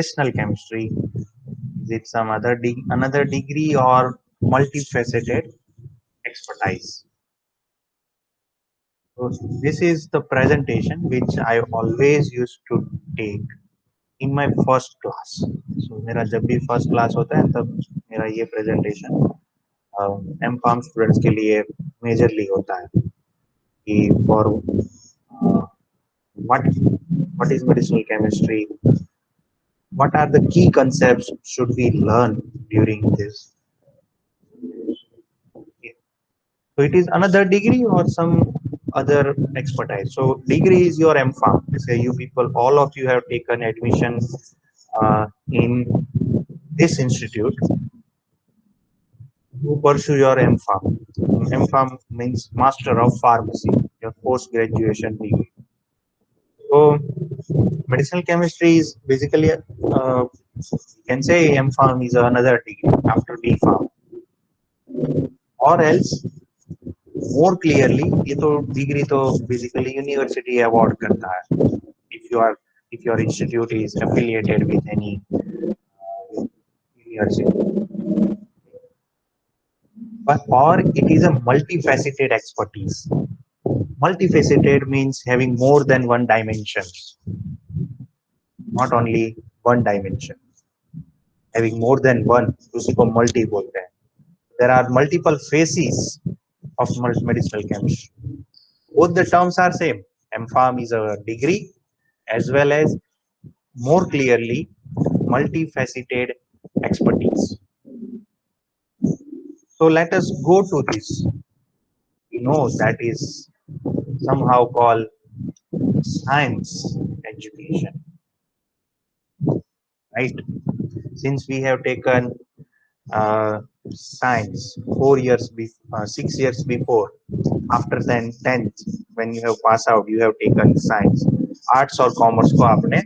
medicinal chemistry? Is it some other another degree or multifaceted expertise? So this is the presentation which I always used to take in my first class. So मेरा जब भी first class होता है तब मेरा ये presentation M.Pharm students के लिए majorly होता है कि for uh, what what is medicinal chemistry, what are the key concepts should we learn during this. So it is another degree or some other expertise. So degree is your M.Pharm. Say you people, all of you have taken admission in this institute to pursue your M.Pharm. M.Pharm means Master of Pharmacy, your post-graduation degree. So medicinal chemistry is basically, you can say M.Pharm is another degree after B.Pharm. Or else more clearly, ये तो degree तो basically university award करता है if you are if your institute is affiliated with any university, but or it is a multifaceted expertise. Multifaceted means having more than one dimension, not only one dimension. Having more than one, उसी को multi बोलते हैं. There are multiple phases of medicinal chemistry. Both the terms are same. M.Pharm is a degree as well as more clearly multifaceted expertise. So let us go to this. We know that is somehow called science education, right? Since we have taken science 4 years, 6 years before, after then 10th, when you have passed out, you have taken science. Arts or commerce को आपने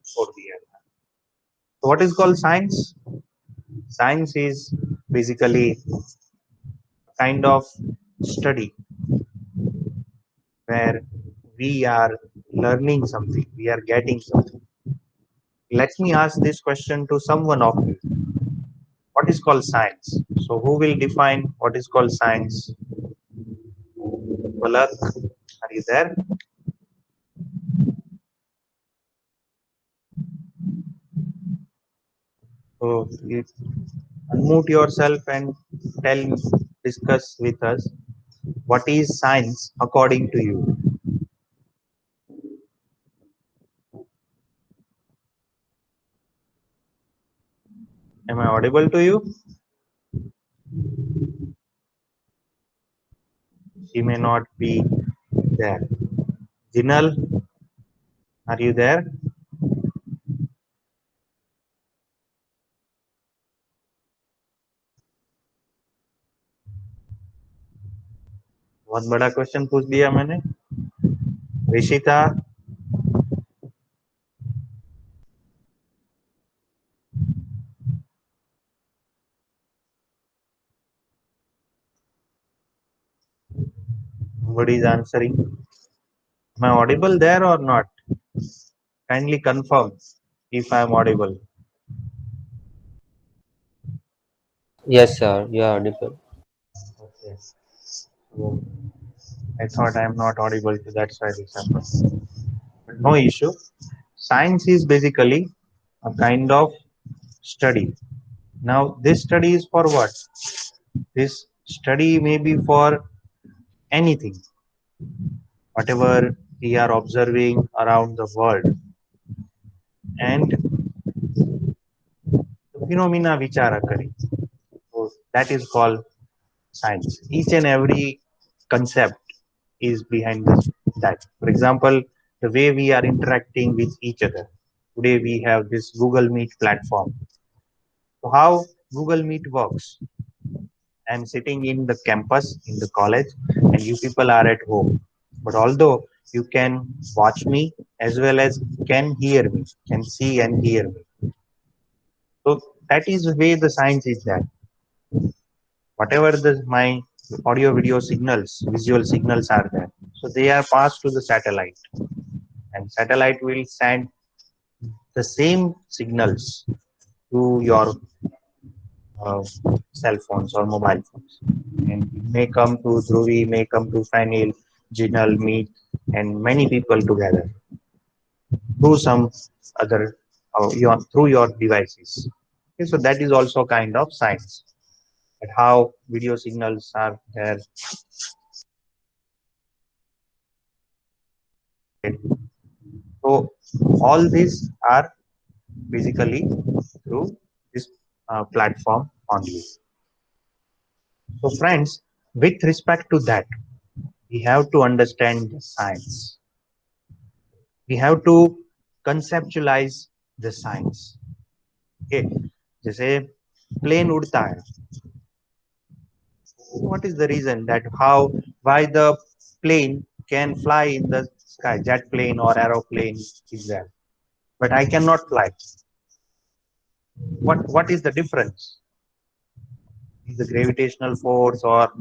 छोड़ दिया. So what is called science? Science is basically a kind of study where we are learning something, we are getting something. Let me ask this question to someone of you. What is called science? So who will define what is called science? Palak, are you there? So you unmute yourself and tell, discuss with us what is science according to you. Am I audible to you? She may not be there. Jinal, are you there? बहुत बड़ा question पूछ दिया मैंने. Rishita, nobody is answering. Am I audible there or not? Kindly confirm if I am audible. Yes, sir. You are audible. Okay. So I thought I am not audible, so that's why this happened. But no issue. Science is basically a kind of study. Now, this study is for what? This study may be for anything, whatever we are observing around the world, and the phenomena vichara kari. So that is called science. Each and every concept is behind this, that. For example, the way we are interacting with each other. Today we have this Google Meet platform. So how Google Meet works? I'm sitting in the campus in the college, and you people are at home. But although you can watch me as well as can hear me, can see and hear me. So that is the way the science is that. Whatever my audio video signals, visual signals are there. So they are passed to the satellite, and satellite will send the same signals to your uh, cell phones or mobile phones. And it may come to Dhruvi, may come to Fanil, Jinal, Meet, and many people together through some other through your devices. Okay, so that is also kind of science. At how video signals are there. So all these are basically through this platform only. So friends, with respect to that, we have to understand the science. We have to conceptualize the science. Okay, जैसे plane उड़ता है, what is the reason that how why the plane can fly in the sky? Jet plane or aeroplane is there, but I cannot fly. What is the difference? Is the gravitational force or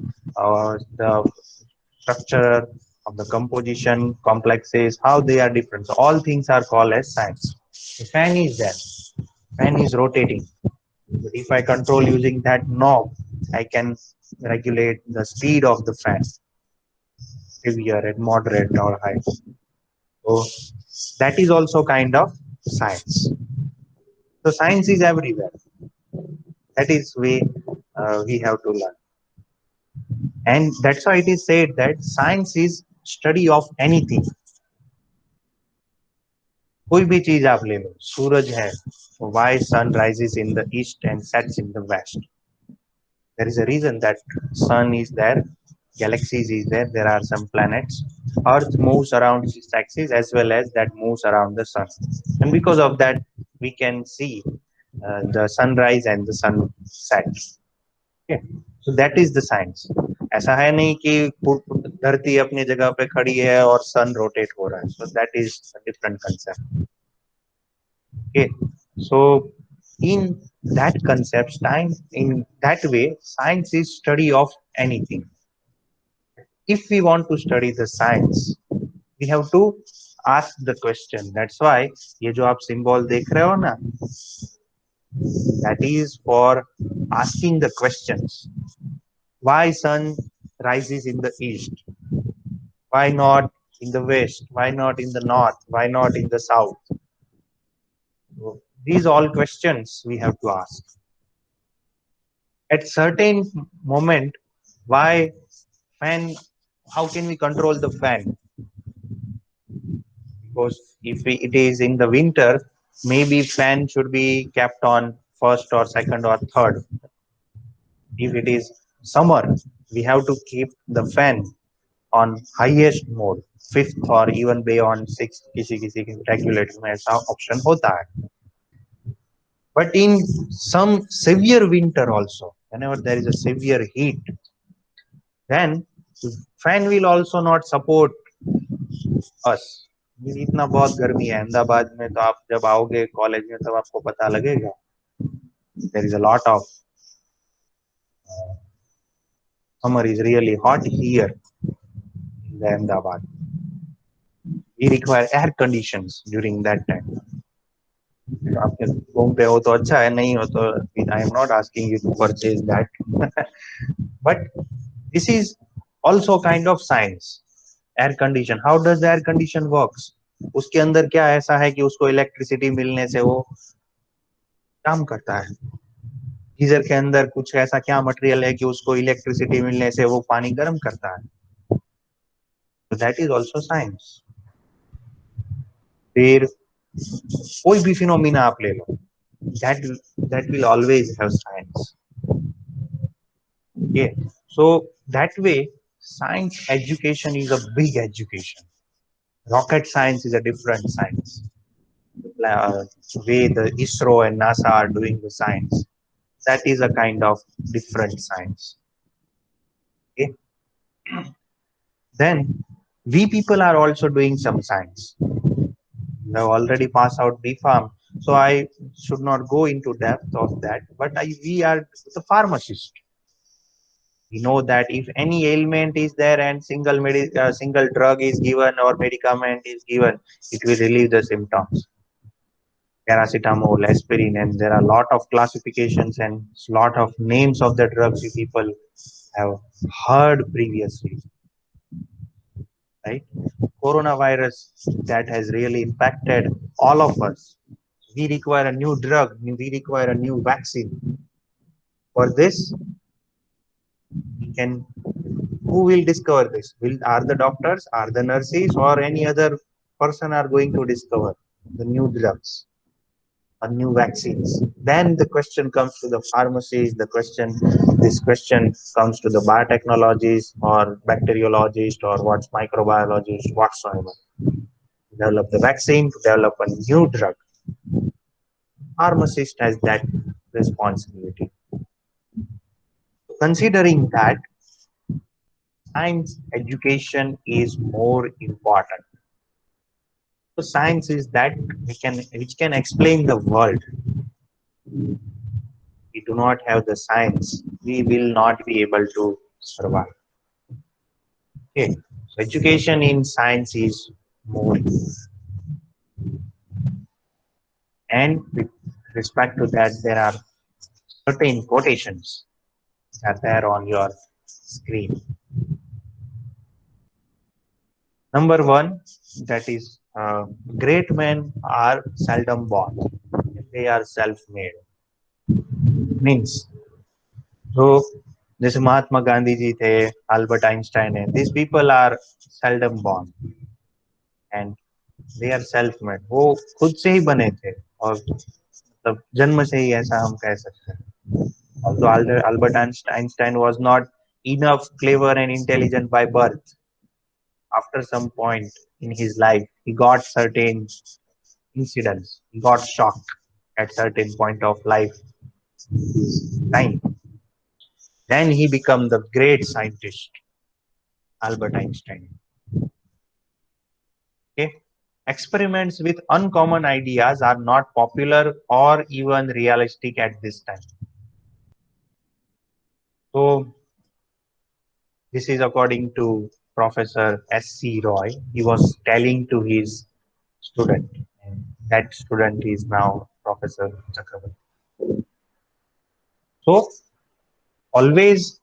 the structure of the composition complexes, how they are different? So all things are called as science. The fan is there, fan is rotating, but if I control using that knob, I can regulate the speed of the fan, heavier and moderate or high. So that is also kind of science. So science is everywhere. That is way we have to learn, and that's why it is said that science is study of anything. कोई भी चीज आप ले लो, सूरज है, why sun rises in the east and sets in the west? There is a reason that sun is there, galaxies is there, there are some planets, earth moves around its axis as well as that moves around the sun, and because of that we can see the sunrise and the sunset. Okay, so that is the science. ऐसा है नहीं कि धरती अपनी जगह पे खड़ी है और सन रोटेट हो रहा है, so that is a different concept. Okay, so in that concept, time in that way, science is study of anything. If we want to study the science, we have to ask the question. That's why ये जो आप symbol देख रहे हो ना, that is for asking the questions. Why sun rises in the east? Why not in the west? Why not in the north? Why not in the south? So these all questions we have to ask. At certain moment, why fan? How can we control the fan? Because if it is in the winter, maybe fan should be kept on first or second or third. If it is summer, we have to keep the fan on highest mode, fifth or even beyond sixth. किसी किसी के regulator में ऐसा option होता है. But in some severe winter also, whenever there is a severe heat, then fan will also not support us. इतना बहुत गर्मी है अहमदाबाद में, तो आप जब आओगे कॉलेज में तब आपको पता लगेगा. There is a lot of summer is really hot here in Ahmedabad. We require air conditions during that time. आपके होम पे हो तो अच्छा है, नहीं हो तो I am not asking you to purchase that. But this is also kind of science. Air condition, how does the air condition works? उसके अंदर क्या ऐसा है कि उसको इलेक्ट्रिसिटी मिलने से वो काम करता है? गीजर के अंदर कुछ ऐसा क्या मटेरियल है कि उसको इलेक्ट्रिसिटी मिलने से वो पानी गर्म करता है? So that is also science. फिर कोई भी फिनोमिना आप ले लो, that will always have science. Okay, so that way science education is a big education. Rocket science is a different science. Way the ISRO and NASA are doing the science, that is a kind of different science. Okay, then we people are also doing some science. We have already passed out B.Pharm, so I should not go into depth of that, but we are the pharmacist. We know that if any ailment is there and single drug is given or medicament is given, it will relieve the symptoms. paracetamol, aspirin, and there are a lot of classifications and lot of names of the drugs you people have heard previously, right? Coronavirus that has really impacted all of us. We require a new drug, we require a new vaccine. For this, we can who will discover this? Will are the doctors, are the nurses, or any other person are going to discover the new drugs or new vaccines? Then the question comes to the pharmacies. This question comes to the biotechnologists or bacteriologists or what's microbiologists whatsoever. Develop the vaccine to develop a new drug. Pharmacist has that responsibility. Considering that science education is more important. So science is that which can explain the world. We do not have the science, we will not be able to survive. Okay. So education in science is more, and with respect to that, there are certain quotations that are there on your screen. Number one, that is, great men are seldom born; they are self-made. Means, so जैसे महात्मा गांधी जी थे, Albert Einstein है, these people are seldom born and they are self-made. वो खुद से ही बने थे और मतलब जन्म से ही ऐसा हम कह सकते हैं. Although Albert Einstein was not enough clever and intelligent by birth, after some point in his life, he got certain incidents. He got shocked at certain point of life, his time. Then he became the great scientist, Albert Einstein. Okay. Experiments with uncommon ideas are not popular or even realistic at this time. So, this is according to Professor S.C. Roy. He was telling to his student, and that student is now Professor Chakrabarti. So, always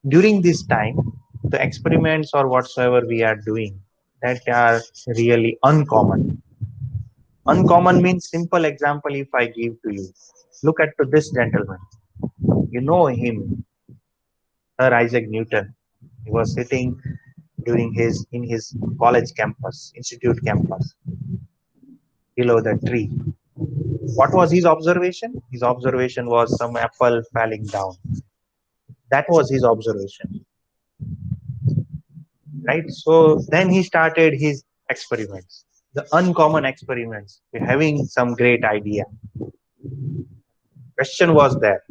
during this time, the experiments or whatsoever we are doing that are really uncommon. Uncommon means simple example if I give to you. Look at to this gentleman. You know him, Sir Isaac Newton. He was sitting during his in his college campus, institute campus, below the tree. What was his observation? His observation was some apple falling down. That was his observation, right? So then he started his experiments, the uncommon experiments, having some great idea. Question was there: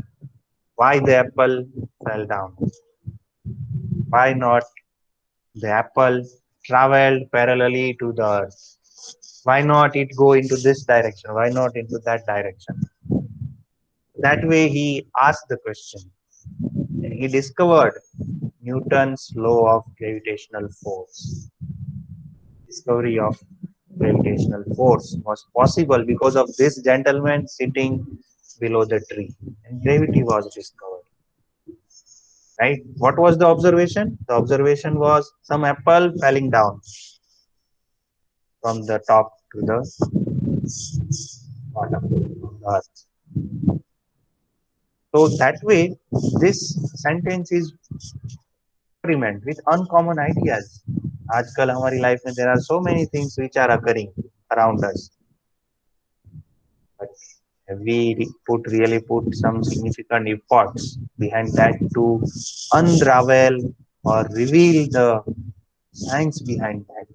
why the apple fell down? Why not the apple traveled parallelly to the earth? Why not it go into this direction? Why not into that direction? That way he asked the question. And he discovered Newton's law of gravitational force. Discovery of gravitational force was possible because of this gentleman sitting below the tree, and gravity was discovered. Right? What was the observation? The observation was some apple falling down from the top to the bottom of the earth. So that way, this sentence is experiment with uncommon ideas. आजकल हमारी life में there are so many things which are occurring around us, but we really put some significant efforts behind that to unravel or reveal the science behind that.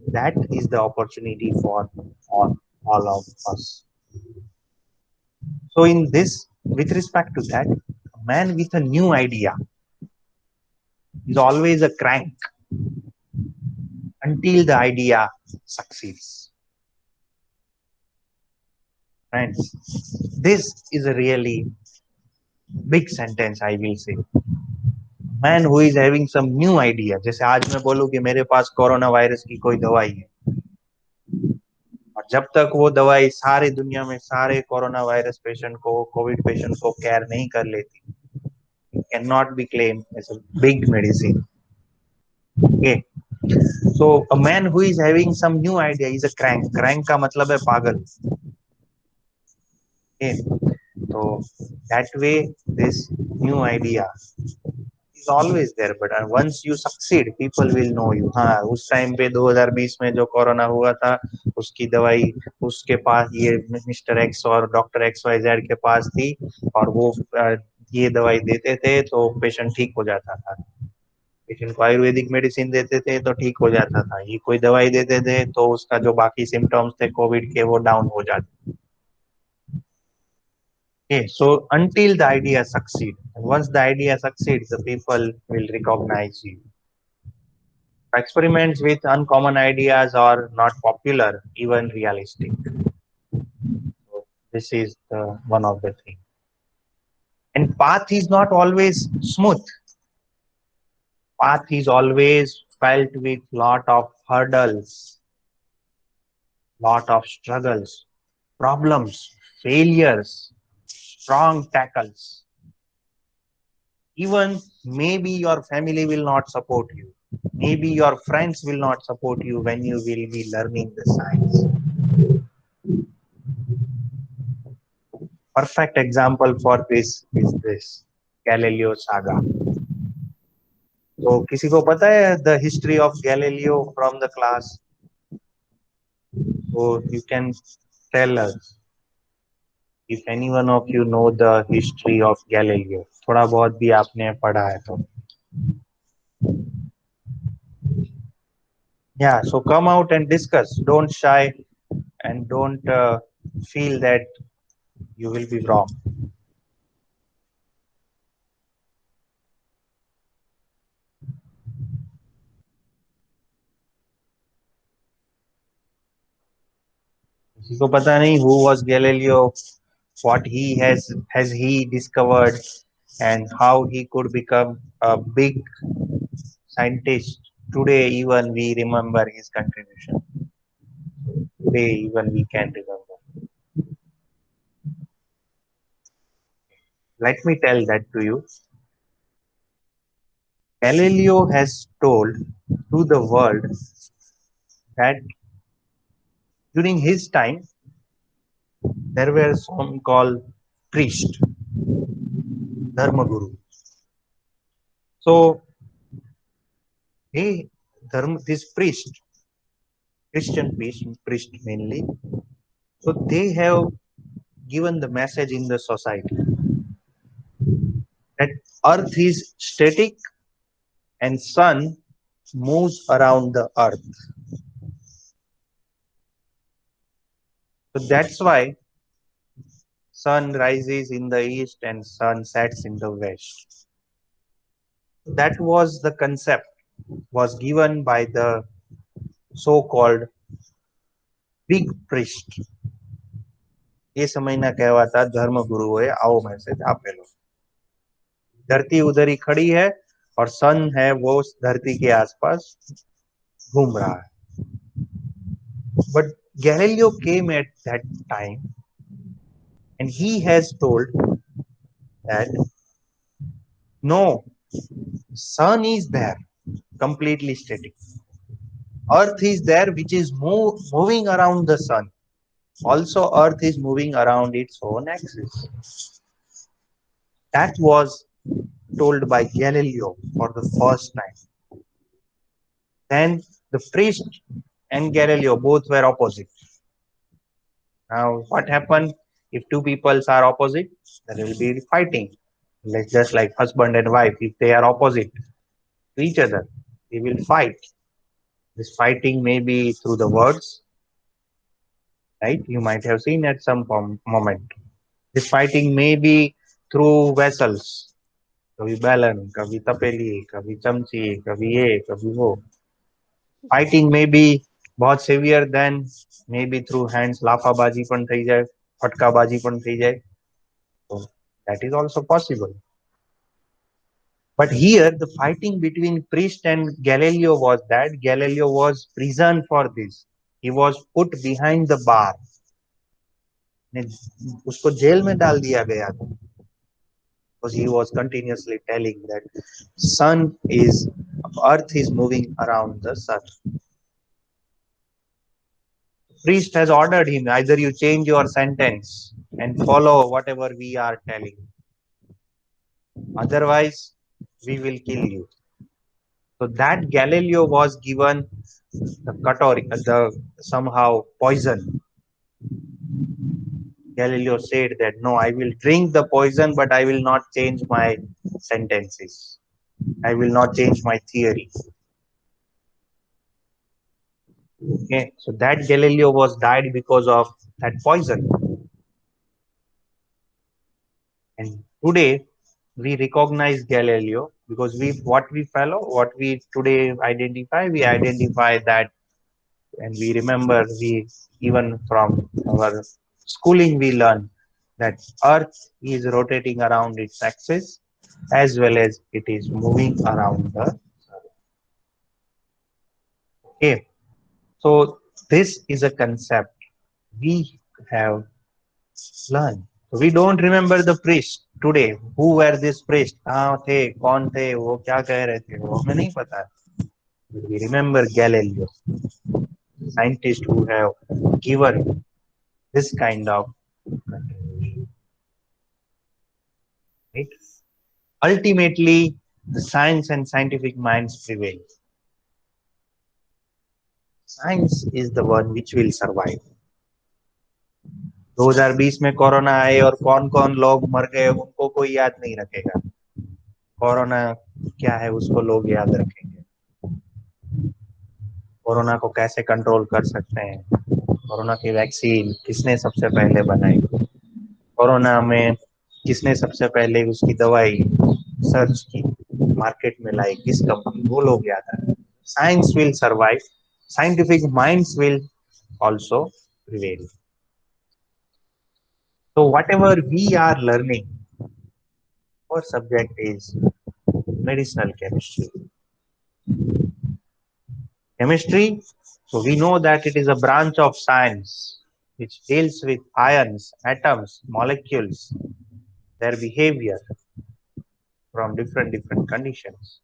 That is the opportunity for all of us. So in this, with respect to that, a man with a new idea is always a crank until the idea succeeds. Friends, this is a really big sentence, I will say. Man who is having some new idea. जैसे आज मैं बोलूं कि मेरे पास corona virus की कोई दवाई है, जब तक वो दवाई सारी दुनिया में सारे कोरोना वायरस पेशेंट को, कोविड पेशेंट को केयर नहीं कर लेती, can not be claim as a big medicine. Okay, so a man who is having some new idea is a crank. Crank का मतलब है पागल. ओके, तो that way this new idea is always there, but once you succeed people will know you. हाँ, उस time पे 2020 में जो कोरोना हुआ था उसकी दवाई उसके पास, ये मिस्टर एक्स और डॉक्टर एक्स वाई जेड के पास थी, और वो ये दवाई देते थे तो पेशेंट ठीक हो जाता था. पेशेंट को आयुर्वेदिक मेडिसिन देते थे तो ठीक हो जाता था, ये कोई दवाई देते थे तो उसका जो बाकी सिम्टम्स थे कोविड के वो डाउन हो जाते. Okay, so until the idea succeed, once the idea succeeds, the people will recognize you. Experiments with uncommon ideas are not popular, even realistic. So this is the one of the thing. And path is not always smooth. Path is always felt with lot of hurdles, lot of struggles, problems, failures, strong tackles. Even maybe your family will not support you. Maybe your friends will not support you when you will be learning the science. Perfect example for this is this Galileo saga. तो किसी को पता है the history of Galileo from the class? So you can tell us if any one of you know the history of Galileo. थोड़ा बहुत भी आपने पढ़ा है तो. Yeah, so come out and discuss. Don't shy and don't feel that you will be wrong. किसी को पता नहीं who was Galileo, what he has he discovered, and how he could become a big scientist. Today even we remember his contribution. Today even we can remember. Let me tell that to you. Galileo has told to the world that during his time there were some called priest, dharma guru. So he this priest, Christian priest mainly, so they have given the message in the society that earth is static and sun moves around the earth. So that's why sun rises in the east and sun sets in the west. That was the concept was given by the so-called big priest. એ સમયના કહેવાતા ધર્મગુરુઓએ આવો message આપેલો. धरती उधर ही खड़ी है और सन है वो धरती के आसपास घूम रहा है. But Galileo came at that time and he has told that no, sun is there completely static, earth is there which is moving around the sun, also earth is moving around its own axis. That was told by Galileo for the first time. Then the priest and Galileo both were opposite. Now what happened if two peoples are opposite? There will be fighting. Like just like husband and wife, if they are opposite to each other, they will fight. This fighting may be through the words, right? You might have seen at some moment. This fighting may be through vessels. कभी बैलन, कभी तपेली, कभी चमची, कभी ये, कभी वो. Fighting may be बहुत severe than maybe through hands. लाफाबाजी पण થઈ જાય, ફટકાબાજી પણ થઈ જાય. So that is also possible. But here the fighting between priest and Galileo was that Galileo was prisoned for this. he was put behind the bar. उसको jail में डाल दिया गया था because he was continuously telling that sun is earth is moving around the sun. Priest has ordered him, either you change your sentence and follow whatever we are telling, otherwise we will kill you. So that Galileo was given the katori, the somehow poison. Galileo said that no, I will drink the poison, but I will not change my sentences. I will not change my theory. Okay, so that Galileo was died because of that poison. And today we recognize Galileo because what we follow, what we today identify, we identify that, and we remember, we even from our schooling we learn that Earth is rotating around its axis as well as it is moving around the sun. Okay, so this is a concept we have learned. We don't remember the priest today. Who were this priest? कहाँ थे, कौन थे, वो क्या कह रहे थे, वो हमें नहीं पता. We remember Galileo, scientists who have given this kind of contribution. Right? Ultimately, the science and scientific minds prevail. Science is the one which will survive. 2020 में कोरोना आए और कौन कौन लोग मर गए उनको कोई याद नहीं रखेगा. कोरोना क्या है उसको लोग याद रखेंगे. कोरोना को कैसे कंट्रोल कर सकते हैं, कोरोना की वैक्सीन किसने सबसे पहले बनाई, कोरोना में किसने सबसे पहले उसकी दवाई सर्च की, मार्केट में लाई किस कंपनी, वो लोग याद रखेंगे. Science will survive, scientific minds will also prevail. So whatever we are learning, our subject is medicinal chemistry. Chemistry, so we know that it is a branch of science which deals with ions, atoms, molecules, their behavior from different conditions.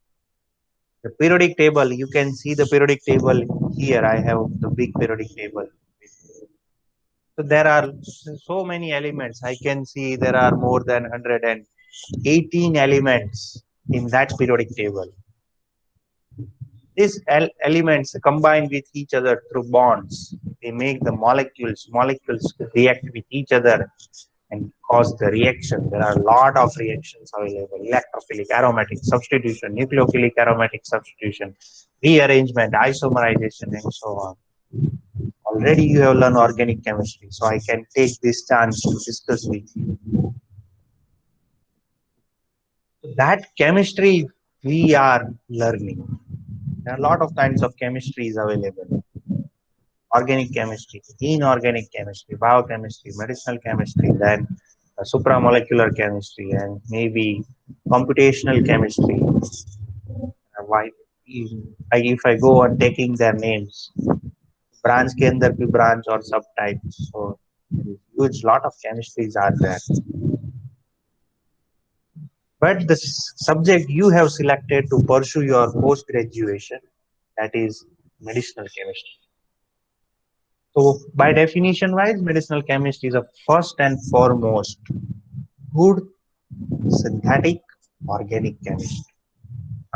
The periodic table, you can see the periodic table here. I have the big periodic table. So there are so many elements. I can see there are more than 118 elements in that periodic table. These elements combine with each other through bonds. They make the molecules. Molecules react with each other and cause the reaction. There are a lot of reactions available: electrophilic, aromatic substitution, nucleophilic aromatic substitution, rearrangement, isomerization, and so on. Already you have learned organic chemistry, so I can take this chance to discuss with you. That chemistry we are learning. There are a lot of kinds of chemistries available. Organic chemistry, inorganic chemistry, biochemistry, medicinal chemistry, then supramolecular chemistry, and maybe computational chemistry. Why, if I go on taking their names, branch के अंदर भी branch और subtypes, so huge lot of chemistries are there. But the subject you have selected to pursue your post graduation, that is medicinal chemistry. So by definition wise, medicinal chemistry is a first and foremost good synthetic organic chemistry.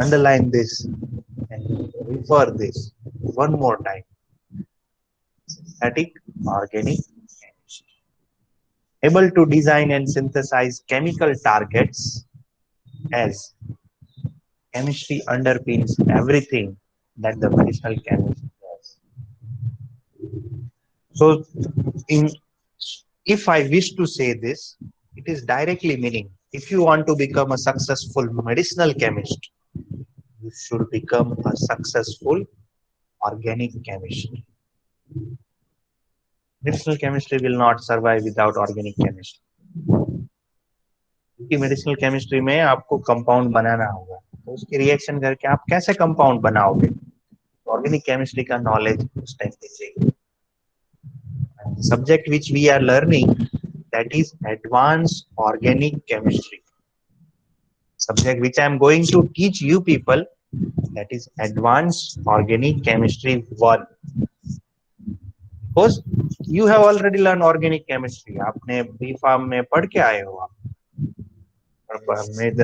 Underline this and refer this one more time. Synthetic organic chemistry. Able to design and synthesize chemical targets, as chemistry underpins everything that the medicinal chemist does. So if I wish to say this, it is directly meaning if you want to become a successful medicinal chemist, you should become a successful organic chemist. Medicinal chemistry will not survive without organic chemistry. क्योंकि medicinal chemistry में आपको compound बनाना होगा, तो उसकी reaction करके आप कैसे compound बनाओगे, ऑर्गेनिक केमिस्ट्री का नॉलेज उस टाइम पे चाहिए. subject which we are learning, that is advanced organic chemistry. Subject which I am going to teach you people, that is advanced organic chemistry 1. Because you have already learned organic chemistry, आपने B Farm में पढ़ के आए हो आप.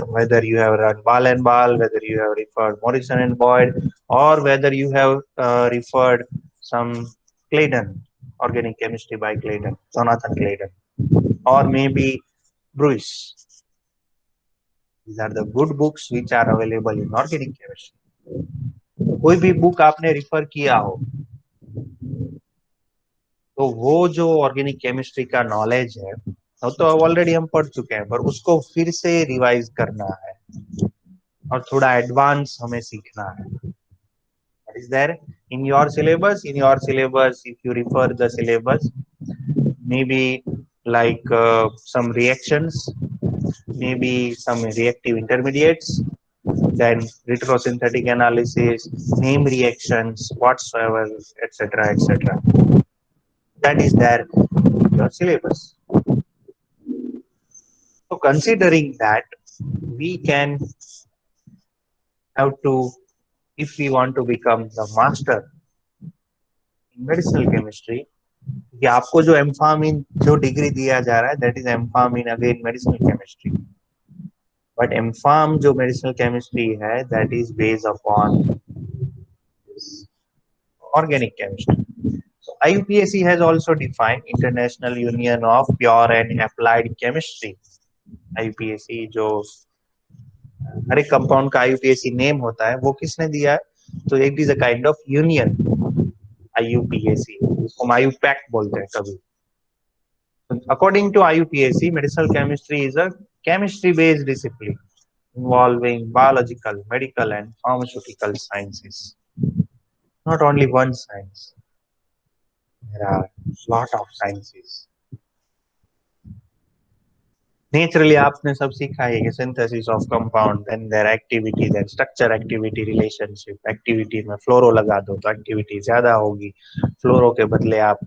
Whether you have read Ball and Ball, whether you have referred Morrison and Boyd, or whether you have referred some Claydon, organic chemistry by Claydon, Jonathan Claydon, or maybe Bruce. These are the good books which are available in organic chemistry. कोई भी book आपने refer किया हो तो वो जो organic chemistry का knowledge है वो तो ऑलरेडी हम पढ़ चुके हैं, पर उसको फिर से रिवाइज करना है और थोड़ा एडवांस हमें सीखना है. What is there in your syllabus? In your syllabus, if you refer the syllabus, maybe like some reactions, maybe some reactive intermediates, then retrosynthetic analysis, name reactions, whatsoever, etc., etc. That is there in your syllabus. So considering that, we can have to, if we want to become the master in medicinal chemistry, कि आपको जो M form इन जो degree दिया जा रहा है, that is M form in again medicinal chemistry. But M form जो medicinal chemistry है, that is based upon organic chemistry. So IUPAC has also defined International Union of Pure and Applied Chemistry. IUPAC जो हर एक compound का IUPAC name होता है, वो किसने दिया है? तो it is a kind of union. IUPAC, उसको IUPAC बोलते हैं कभी. According to IUPAC, medicinal chemistry is a chemistry-based discipline involving biological, medical, and pharmaceutical sciences. Not only one science, there are a lot of sciences. Naturally, आपने सब सीखा है कि synthesis of compound, then their activity, then structure activity relationship. Activity में फ्लोरो लगा दो तो activity ज्यादा होगी. फ्लोरो के बदले आप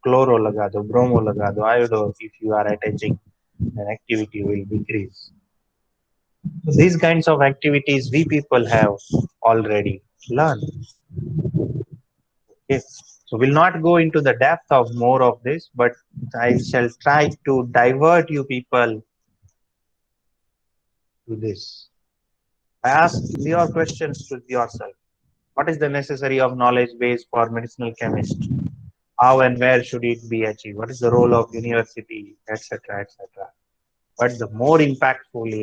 क्लोरो लगा दो, ब्रोमो लगा दो, iodo. If you are attaching, then activity will decrease. So these kinds of activities we people have already learned. Okay. So we'll not go into the depth of more of this, but I shall try to divert you people to this. I ask your questions to yourself. What is the necessary of knowledge base for medicinal chemist? How and where should it be achieved? What is the role of university, etc., etc. But the more impactful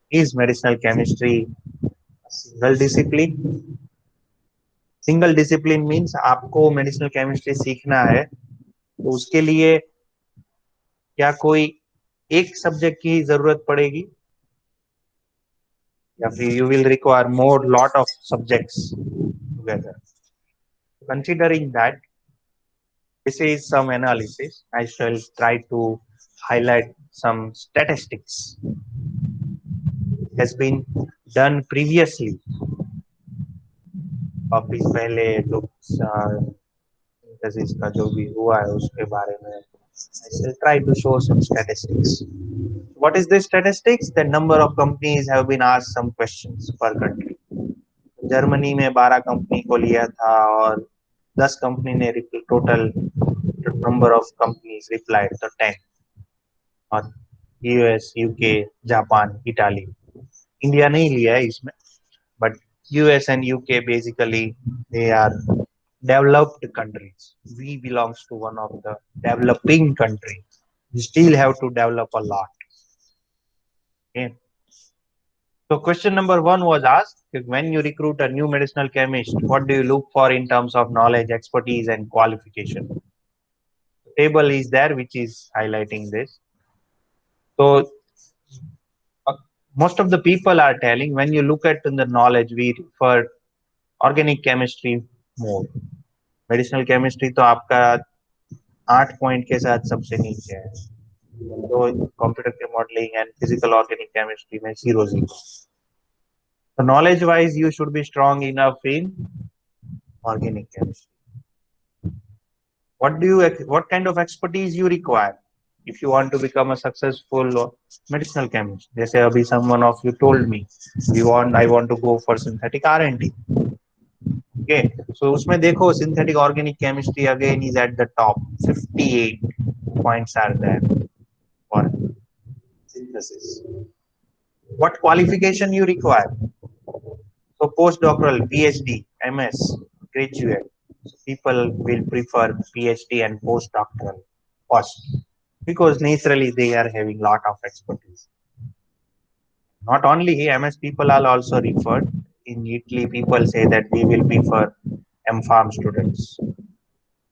is medicinal chemistry a single discipline? Single discipline means आपको medicinal chemistry सीखना है तो उसके लिए क्या कोई एक subject की जरूरत पड़ेगी या फिर you will require more lot of subjects together. Considering that, this is some analysis. I shall try to highlight some statistics has been done previously. काफी पहले लोग synthesis का जो भी हुआ है उसके बारे में I shall try to show some statistics. What is this statistics? The number of companies have been asked some questions per country. Germany में 12 कंपनी को लिया था और 10 कंपनी ने total number of companies replied तो 10. और US, UK, Japan, Italy, India नहीं लिया है इसमें, but US and UK basically they are developed countries. We belongs to one of the developing countries. We still have to develop a lot. Okay. So question number 1 was asked, when you recruit a new medicinal chemist, what do you look for in terms of knowledge, expertise, and qualification? The table is there which is highlighting this. So most of the people are telling when you look at the knowledge, we refer organic chemistry more. Medicinal chemistry तो आपका 8 point के साथ सबसे नीचे है, तो computer के modelling and physical organic chemistry में 0-0. So knowledge wise you should be strong enough in organic chemistry. What kind of expertise you require if you want to become a successful medicinal chemist? जैसे अभी someone of you told me, I want to go for synthetic R&D. Okay, so उसमें देखो synthetic organic chemistry again is at the top. 58 points are there for synthesis. What qualification you require? So postdoctoral, PhD, MS, graduate. So people will prefer PhD and postdoctoral first because naturally they are having lot of expertise. Not only MS people are also referred. In Italy, people say that we will prefer M.Pharm students.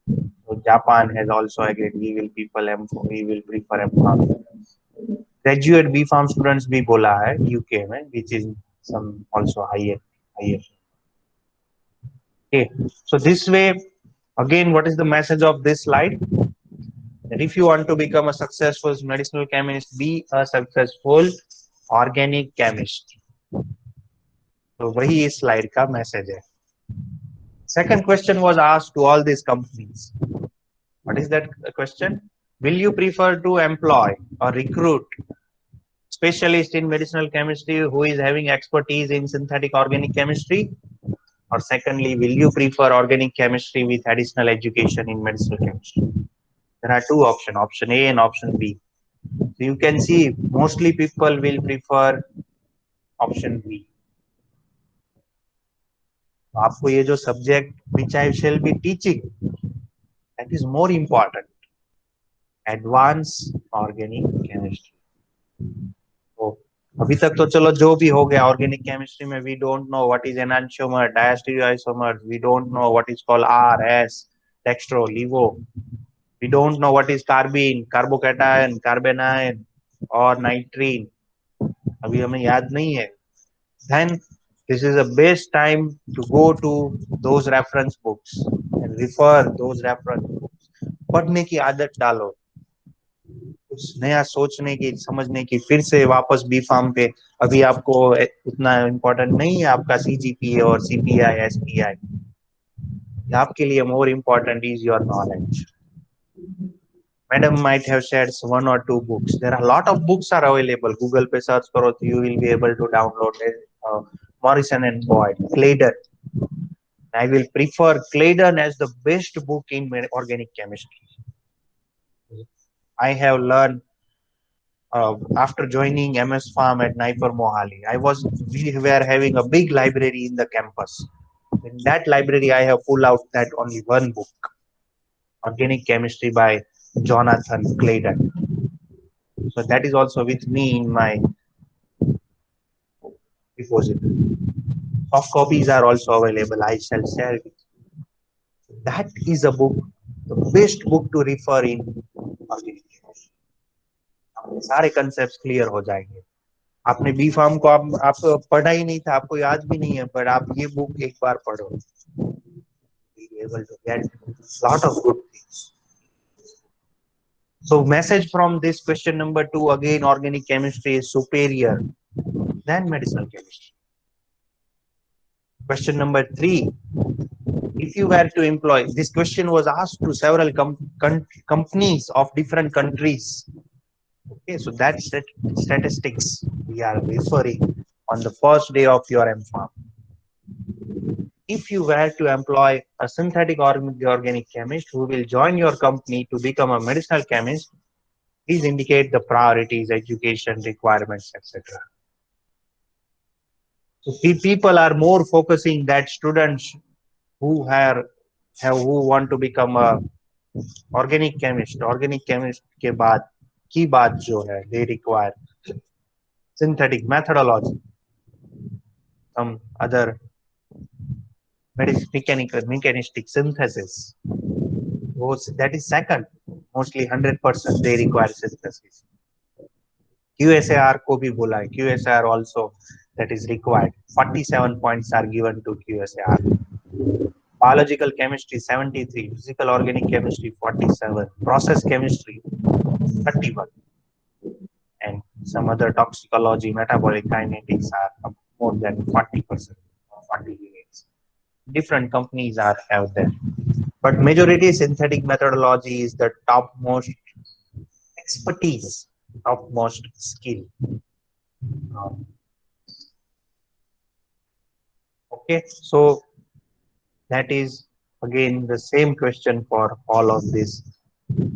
So Japan has also agreed we will prefer M.Pharm students. Graduate B.Pharm students भी बोला है UK में, which is some also higher. Okay, so this way, again, what is the message of this slide? That if you want to become a successful medicinal chemist, be a successful organic chemist. तो वही इस slide का message है. Second question was asked to all these companies. What is that question? Will you prefer to employ or recruit specialist in medicinal chemistry who is having expertise in synthetic organic chemistry? Or secondly, will you prefer organic chemistry with additional education in medicinal chemistry? There are two options, option A and option B. So you can see mostly people will prefer option B. आपको ये जो subject which I shall be teaching, that is more important. Advanced organic chemistry. तो अभी तक तो चलो जो भी हो गया ऑर्गेनिक केमिस्ट्री में we don't know what is enantiomer diastereoisomer we don't know what is called RS dextro laevo we don't know what is carbene carbocation carbanion और नाइट्रीन अभी हमें याद नहीं है then this is the best time to go to those reference books and refer those reference books पढ़ने की आदत डालो कुछ नया सोचने की समझने की फिर से वापस बी फार्म पे अभी आपको उतना इम्पोर्टेंट नहीं है आपका सीजीपीए और सीपीआई एसपीआई आपके लिए more important is your knowledge madam might have shared one or two books there are a lot of books are available google पे search करो तो you will be able to download Morrison and Boyd Claydon I will prefer Claydon as the best book in organic chemistry I have learned after joining MS Farm at Naipur Mohali, we were having a big library in the campus. In that library, I have pulled out that only one book, Organic Chemistry by Jonathan Claydon. So that is also with me in my repository. Soft copies are also available. I shall share it. That is a book, the best book to refer in organic chemistry. सारे concepts clear हो जाएंगे. आपने B farm को आप पढ़ा ही नहीं था आपको याद भी नहीं है पर आप ये बुक एक बार पढ़ो able to get lot of good things so message from this question number 2 again organic chemistry is superior than medicinal chemistry question number 3 if you were to employ this question was asked to several companies of different countries okay so that's statistics we are referring on the first day of your M.Pharm. If you were to employ a synthetic organic chemist who will join your company to become a medicinal chemist, please indicate the priorities, education requirements, etc. So people are more focusing that students who want to become a organic chemist के बाद की बात जो है they require synthetic methodology, some other mechanistic synthesis. That is second. Mostly 100% they require synthesis. QSAR को भी बोला है. QSAR also that is required. 47 points are given to QSAR. Biological chemistry 73, physical organic chemistry 47, process chemistry 31, and some other toxicology, metabolic kinetics are more than 40% or 40 units. Different companies have there. but majority synthetic methodology is the topmost expertise, topmost skill. Um, okay, so that is again the same question for all of these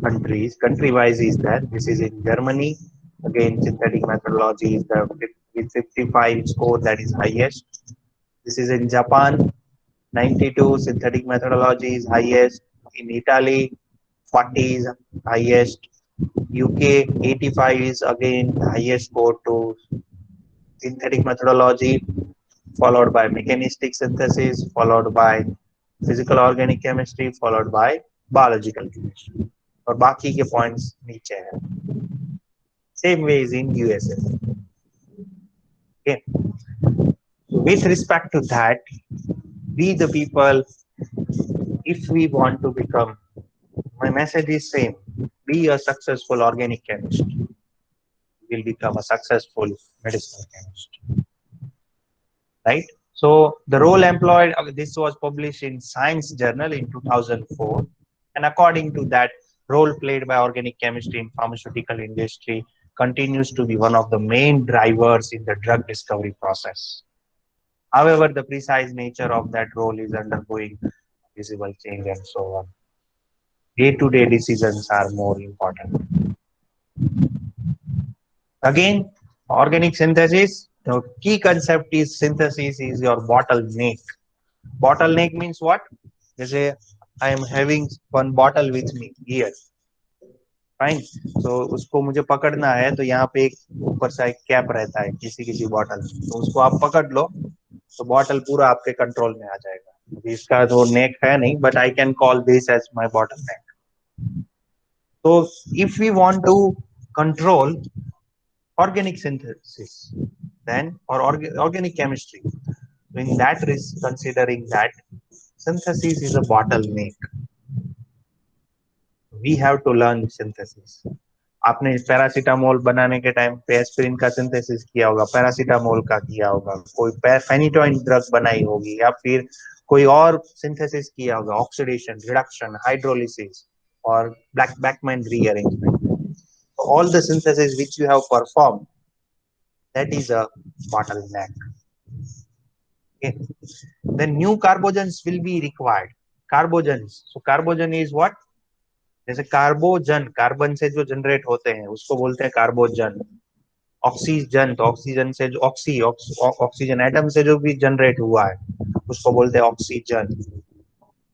countries. Country wise is that this is in Germany. Again, synthetic methodology is the with 55 score that is highest. This is in Japan, 92 synthetic methodology is highest. In Italy, 40 is highest. UK 85 is again the highest score to synthetic methodology, followed by mechanistic synthesis, followed by physical organic chemistry, followed by biological chemistry. और बाकी के points नीचे हैं. Same way is in USA. Okay. With respect to that, we the people, if we want to become, my message is same. Be a successful organic chemist. Will become a successful medicinal chemist, right? So the role employed, this was published in Science Journal in 2004, and according to that, role played by organic chemistry in pharmaceutical industry continues to be one of the main drivers in the drug discovery process. However, the precise nature of that role is undergoing visible change and so on. Day-to-day decisions are more important. Again, organic synthesis, the key concept is synthesis is your bottleneck. Bottleneck means what? जैसे I am having one bottle with me here, fine. So उसको मुझे पकड़ना है तो यहाँ पे एक ऊपर सा एक कैप रहता है किसी किसी बॉटल, तो उसको आप पकड़ लो तो बॉटल पूरा आपके कंट्रोल में आ जाएगा. इसका तो नेक है नहीं, but I can call this as my bottle neck. So if we want to control organic synthesis, then or organic chemistry, in that is considering that synthesis is a bottleneck, we have to learn synthesis. आपने paracetamol बनाने के time पे aspirin का synthesis किया होगा, paracetamol का किया होगा, कोई फेनिटोइन ड्रग बनाई होगी, या फिर कोई और सिंथेसिस किया होगा, ऑक्सीडेशन, रिडक्शन, हाइड्रोलिसिस और Beckmann rearrangement. All the synthesis which you have performed, that is a bottleneck. Okay. Then new carbogens will be required. Carbogens. So carbogen is what? जैसे कार्बोजन, कार्बन से जो generate होते हैं उसको बोलते हैं carbogen. Oxygen, तो ऑक्सीजन से जो ऑक्सीजन एटम से जो भी जनरेट हुआ है उसको बोलते हैं ऑक्सीजन.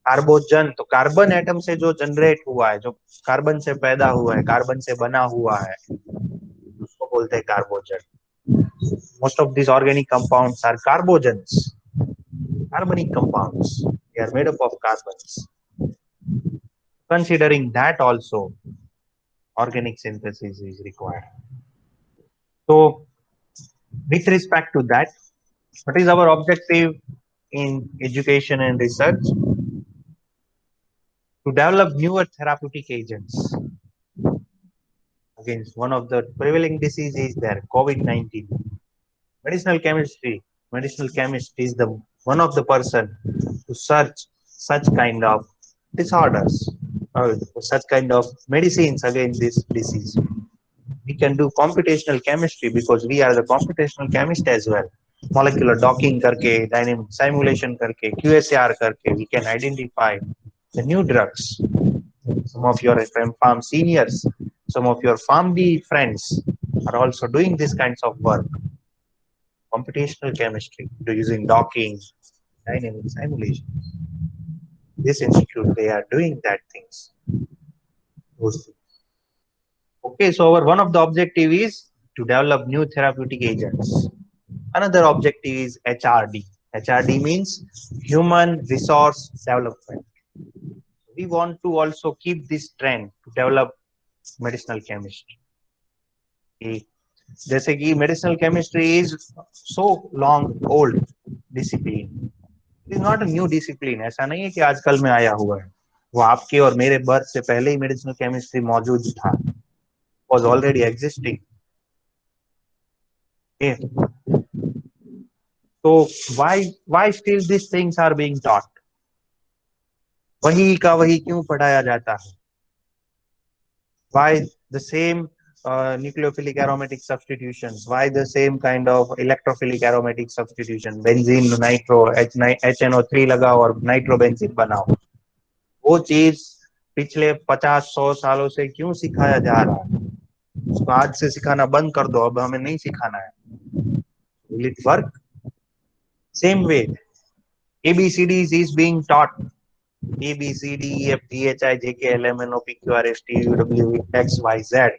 कार्बोजन, तो कार्बन एटम से जो जनरेट हुआ है, जो कार्बन से पैदा हुआ है, कार्बन से बना हुआ है, उसको बोलते हैं carbogen. Most of these organic compounds are carbogens, carbonic compounds. They are made up of carbons. Considering that also, organic synthesis is required. So with respect to that, what is our objective in education and research? To develop newer therapeutic agents against one of the prevailing diseases there, COVID-19. Medicinal chemistry, medicinal chemist is the one of the person to search such kind of disorders or such kind of medicines against this disease. We can do computational chemistry because we are the computational chemist as well. Molecular docking करके, dynamic simulation करके, QSAR करके, we can identify the new drugs. Some of your farm seniors, some of your farm D friends are also doing these kinds of work. Computational chemistry, using docking, dynamic simulation. This institute, they are doing that things. Those things. Okay, so our one of the objective is to develop new therapeutic agents. Another objective is HRD. HRD means Human Resource Development. We want to also keep this trend to develop medicinal chemistry. Okay. जैसे कि medicinal chemistry is so long old discipline. It is not a new discipline. ऐसा नहीं है कि आजकल में आया हुआ है. वो आपके और मेरे बर्थ से पहले ही medicinal chemistry मौजूद था. Was already existing. Okay. So why still these things are being taught? वही का वही क्यों पढ़ाया जाता है? Why the same nucleophilic aromatic substitutions? Why the same kind of electrophilic aromatic substitution? Benzene, nitro, HNO3 लगाओ और नाइट्रोबेंजीन बनाओ। वो चीज पिछले 50-100 सालों से क्यों सिखाया जा रहा है? उसको आज से सिखाना बंद कर दो, अब हमें नहीं सिखाना है। Will it work? Same way, ABCDs is being taught. A B C D E F G H I J K L M N O P Q R S T U W X Y Z।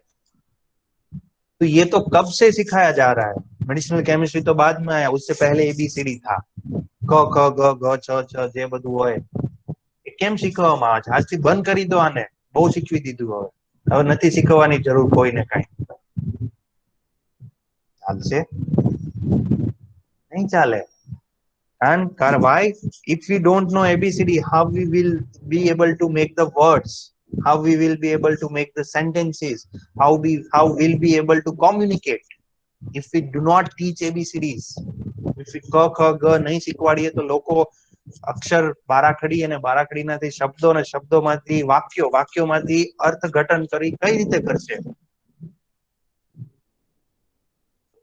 तो ये तो कब से सिखाया जा रहा है? Medicinal chemistry तो बाद में आया, उससे पहले ABCD था। क ख ग घ छ छ જે બધું હોય એ કેમ શીખવવામાં આવે છે? આજથી બંધ કરી દો આને, બહુ શીખવી દીધું, હવે નથી શીખવવાની જરૂર કોઈને કાંઈ। ચાલશે? નહીં ચાલે। And why? If we don't know ABCD, how we will be able to make the words? How we will be able to make the sentences? How will be able to communicate? If we do not teach ABCDs, if we ક ખ ગ નહીં શીખવાડીએ તો લોકો અક્ષર બારાખડી અને બારાખડીનાથી શબ્દો અને શબ્દોમાંથી વાક્યો, વાક્યોમાંથી અર્થઘટન કરી કઈ રીતે કરશે?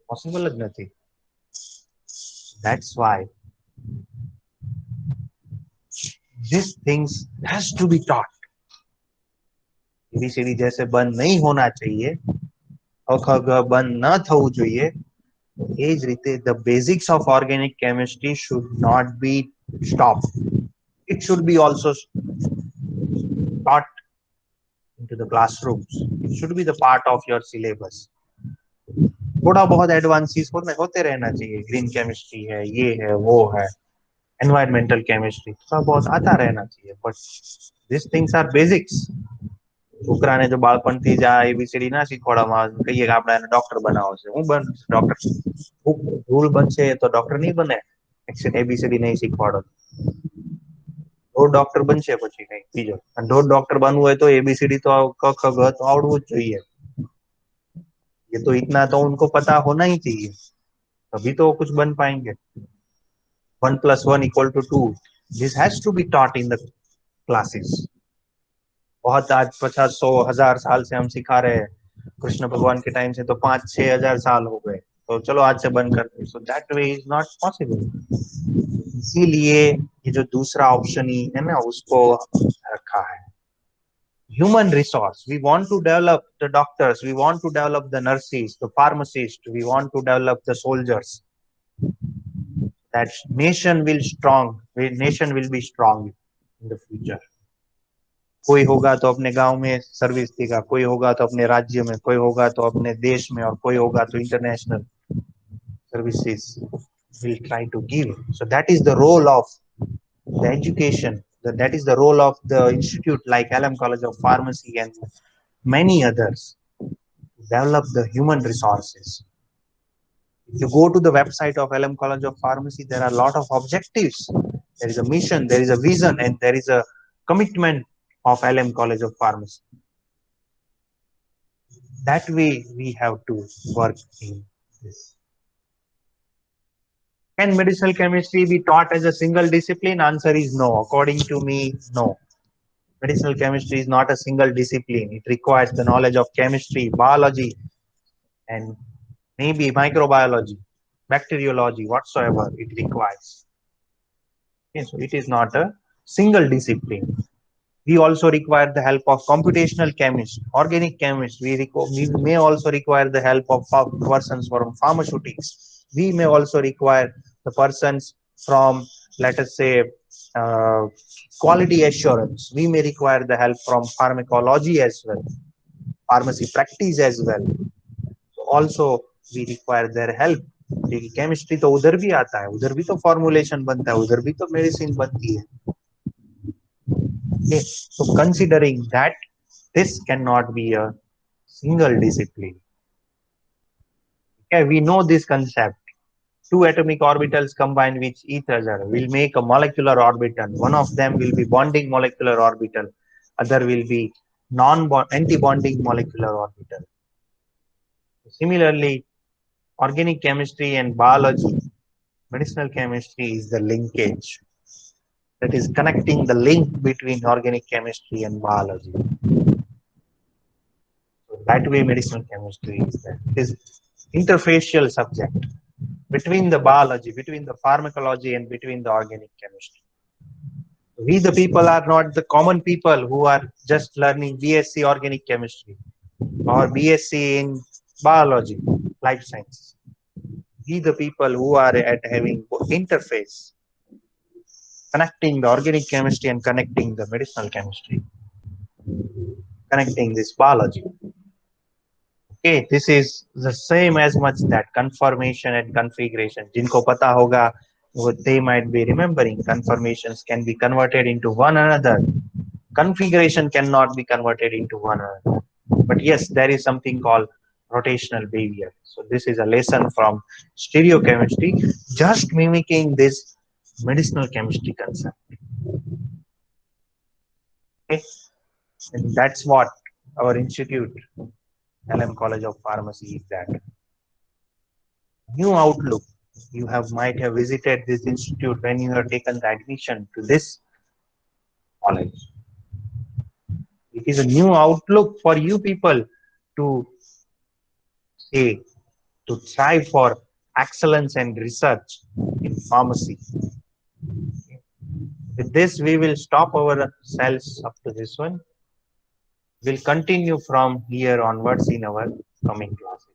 પોસિબલ જ નથી। That's why these things has to be taught। ABCD जैसे बंद नहीं होना चाहिए, अ ख ग बंद न થવું જોઈએ। એ જ રીતે the basics of organic chemistry should not be stopped. It should be also taught into the classrooms. It should be the part of your syllabus. थोड़ा बहुत एडवांसेस होते रहना चाहिए। ग्रीन केमिस्ट्री है, ये है, वो है, एनवायरमेंटल केमिस्ट्री, थोड़ा बहुत आता रहना चाहिए। But these things are basics. છોકરાને જો બાળપણથી જ આ ABCD ના શીખવાડવામાં આવે, કહીએ કે આપણે એને ડોક્ટર બનાવો છે, હું બન ડોક્ટર, ભૂલ બનશે તો ડોક્ટર નહીં બને। ABCD નહીં શીખવાડો તો ડોક્ટર બનશે પછી કઈ બીજો। જો ડોક્ટર બનવું હોય તો ABCD तो क ख ग तो આવડવું જ જોઈએ। ये तो इतना तो उनको पता होना ही चाहिए, तभी तो वो कुछ बन पाएंगे। 1 + 1 = 2। This has to be taught in the classes। बहुत आज 50-100-1000 साल से हम सिखा रहे हैं, कृष्ण भगवान के टाइम से तो 5-6 हजार साल हो गए, तो चलो आज से बंद करते। So that way is not possible. इसीलिए ये जो दूसरा ऑप्शन ही है ना, उसको रखा है। Human resource, we want to develop the doctors, we want to develop the nurses, the pharmacist, we want to develop the soldiers. That nation will be strong in the future. कोई होगा तो अपने गांव में सर्विस देगा, कोई होगा तो अपने राज्य में, कोई होगा तो अपने देश में, और कोई होगा तो international services will try to give। So that is the role of the education, that is the role of the institute like LM College of Pharmacy and many others, develop the human resources। If you go to the website of LM College of Pharmacy, there are a lot of objectives, there is a mission, there is a vision, and there is a commitment of LM College of Pharmacy। That way we have to work in this। Can medicinal chemistry be taught as a single discipline? Answer is no. According to me, no। Medicinal chemistry is not a single discipline. It requires the knowledge of chemistry, biology, and maybe microbiology, bacteriology, whatsoever it requires। Okay, so it is not a single discipline। We also require the help of computational chemists, organic chemists. We may also require the help of persons from pharmaceutics। We may also require the persons from, let us say, uh, quality assurance। We may require the help from pharmacology as well, pharmacy practice as well। So also we require their help। Chemistry तो उधर भी आता है, उधर भी तो formulation बनता है, उधर भी तो मेडिसिन बनती है। Okay, so considering that this cannot be a single discipline, okay, we know this concept। Two atomic orbitals combined with each other will make a molecular orbital। One of them will be bonding molecular orbital, other will be anti-bonding molecular orbital। Similarly, organic chemistry and biology, medicinal chemistry is the linkage। that is connecting the link between organic chemistry and biology. So that way medicinal chemistry is that. It is interfacial subject between the biology, between the pharmacology and between the organic chemistry. We the people are not the common people who are just learning BSc organic chemistry or BSc in biology, life sciences. We the people who are at having interface, connecting the organic chemistry and connecting the medicinal chemistry, connecting this biology. Okay, this is the same as much that conformation and configuration. जिनको पता होगा, they might be remembering conformations can be converted into one another. Configuration cannot be converted into one another. But yes, there is something called rotational behavior. So this is a lesson from stereochemistry, just mimicking this medicinal chemistry concept. Okay, and that's what our institute, LM College of Pharmacy, is that. New outlook. You have might have visited this institute when you have taken the admission to this college. It is a new outlook for you people to say, to strive for excellence and research in pharmacy. With this, we will stop ourselves up to this one. We'll continue from here onwards in our coming classes.